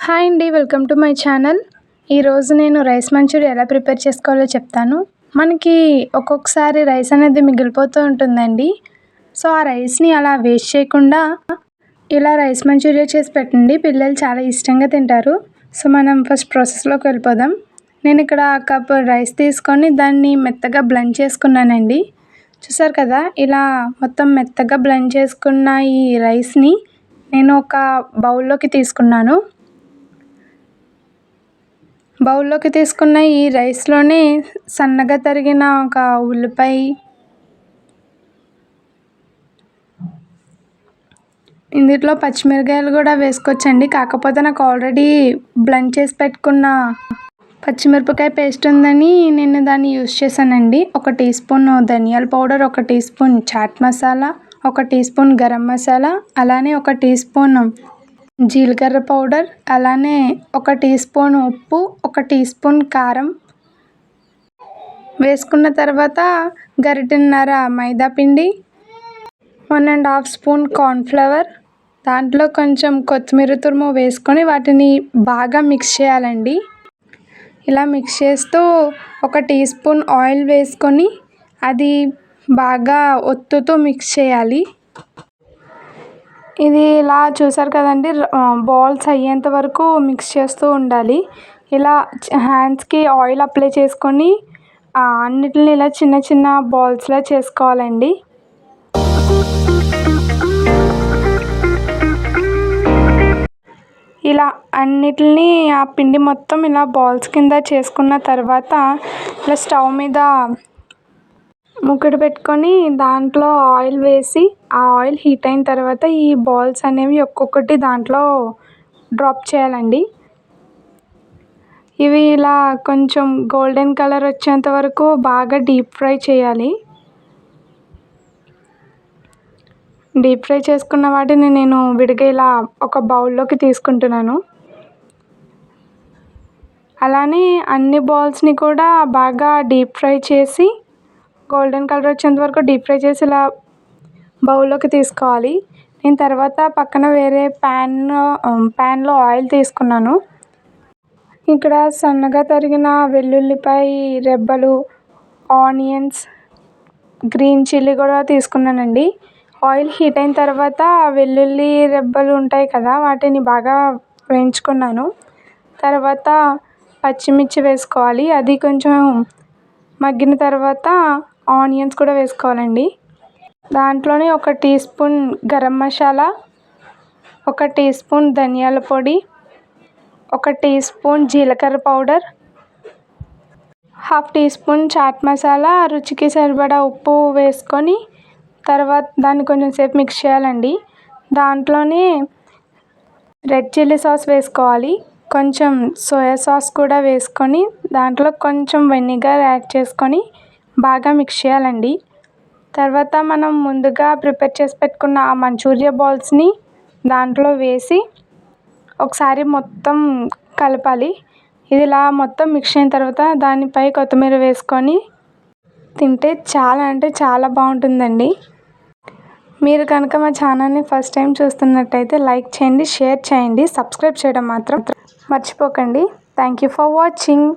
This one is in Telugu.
హాయ్ అండి, వెల్కమ్ టు మై ఛానల్. ఈరోజు నేను రైస్ మంచూరియా ఎలా ప్రిపేర్ చేసుకోవాలో చెప్తాను. మనకి ఒక్కొక్కసారి రైస్ అనేది మిగిలిపోతూ ఉంటుందండి. సో ఆ రైస్ని అలా వేస్ట్ చేయకుండా ఇలా రైస్ మంచూరియా చేసి పెట్టండి, పిల్లలు చాలా ఇష్టంగా తింటారు. సో మనం ఫస్ట్ ప్రాసెస్లోకి వెళ్ళిపోదాం. నేను ఇక్కడ కప్ రైస్ తీసుకొని దాన్ని మెత్తగా బ్లెండ్ చేసుకున్నానండి. చూసారు కదా, ఇలా మొత్తం మెత్తగా బ్లెండ్ చేసుకున్న ఈ రైస్ని నేను ఒక బౌల్లోకి తీసుకున్నాను. బౌల్లోకి తీసుకున్న ఈ రైస్లోనే సన్నగా తరిగిన ఒక ఉల్లిపాయ, ఇందులో పచ్చిమిరకాయలు కూడా వేసుకోవచ్చండి. కాకపోతే నాకు ఆల్రెడీ బ్లెండ్ చేసి పెట్టుకున్న పచ్చిమిరపకాయ పేస్ట్ ఉందని నేను దాన్ని యూస్ చేశానండి. 1 టీ స్పూన్ ధనియాల powder, 1 teaspoon chaat masala, 1 teaspoon garam masala, అలానే 1 టీ స్పూన్ జీలకర్ర పౌడర్, అలానే 1 టీ స్పూన్ ఉప్పు, 1 టీ స్పూన్ కారం వేసుకున్న తర్వాత గరిటెన్నర మైదా పిండి, 1½ స్పూన్ కార్న్ఫ్లవర్, దాంట్లో కొంచెం కొత్తిమీర తురుము వేసుకొని వాటిని బాగా మిక్స్ చేయాలండి. ఇలా మిక్స్ చేస్తూ 1 టీ స్పూన్ ఆయిల్ వేసుకొని అది బాగా ఒత్తుతూ మిక్స్ చేయాలి. ఇది ఇలా చూసారు కదండి, బాల్స్ అయ్యేంత వరకు మిక్స్ చేస్తూ ఉండాలి. ఇలా హ్యాండ్స్కి ఆయిల్ అప్లై చేసుకొని అన్నిటిని ఇలా చిన్న చిన్న బాల్స్లా చేసుకోవాలండి. ఇలా అన్నిటిని ఆ పిండి మొత్తం ఇలా బాల్స్ కింద చేసుకున్న తర్వాత ఇలా స్టవ్ మీద ముకుడు పెట్టుకొని దాంట్లో ఆయిల్ వేసి ఆ ఆయిల్ హీట్ అయిన తర్వాత ఈ బాల్స్ అనేవి ఒక్కొక్కటి దాంట్లో డ్రాప్ చేయాలండి. ఇవి ఇలా కొంచెం గోల్డెన్ కలర్ వచ్చేంత వరకు బాగా డీప్ ఫ్రై చేయాలి. డీప్ ఫ్రై చేసుకున్న వాటిని నేను విడిగా ఇలా ఒక బౌల్లోకి తీసుకుంటున్నాను. అలానే అన్ని బాల్స్ని కూడా బాగా డీప్ ఫ్రై చేసి గోల్డెన్ కలర్ వచ్చేంత వరకు డీప్ ఫ్రై చేసి ఇలా బౌల్లోకి తీసుకోవాలి. నేను తర్వాత పక్కన వేరే ప్యాన్లో ఆయిల్ తీసుకున్నాను. ఇక్కడ సన్నగా తరిగిన వెల్లుల్లిపాయ రెబ్బలు, ఆనియన్స్, గ్రీన్ చిల్లీ కూడా తీసుకున్నానండి. ఆయిల్ హీట్ అయిన తర్వాత వెల్లుల్లి రెబ్బలు ఉంటాయి కదా, వాటిని బాగా వేయించుకున్నాను. తర్వాత పచ్చిమిర్చి వేసుకోవాలి. అది కొంచెం మగ్గిన తర్వాత ఆనియన్స్ కూడా వేసుకోవాలండి. దాంట్లోనే 1 teaspoon garam masala, 1 teaspoon ధనియాల పొడి, 1 టీ స్పూన్ జీలకర్ర powder, ½ teaspoon chaat masala, రుచికి సరిపడా ఉప్పు వేసుకొని తర్వాత దాన్ని కొంచెం సేపు మిక్స్ చేయాలండి. దాంట్లోనే రెడ్ చిల్లీ సాస్ వేసుకోవాలి. కొంచెం సోయా సాస్ కూడా వేసుకొని దాంట్లో కొంచెం వెనిగర్ యాడ్ చేసుకొని బాగా మిక్స్ చేయాలండి. తర్వాత మనం ముందుగా ప్రిపేర్ చేసి పెట్టుకున్న ఆ మంచూరియా బాల్స్ని దాంట్లో వేసి ఒకసారి మొత్తం కలపాలి. ఇది ఇలా మొత్తం మిక్స్ అయిన తర్వాత దానిపై కొత్తిమీర వేసుకొని తింటే చాలా అంటే చాలా బాగుంటుందండి. మీరు కనుక మా ఛానల్ని ఫస్ట్ టైం చూస్తున్నట్టయితే లైక్ చేయండి, షేర్ చేయండి, సబ్స్క్రైబ్ చేయడం మాత్రం మర్చిపోకండి. Thank you for watching.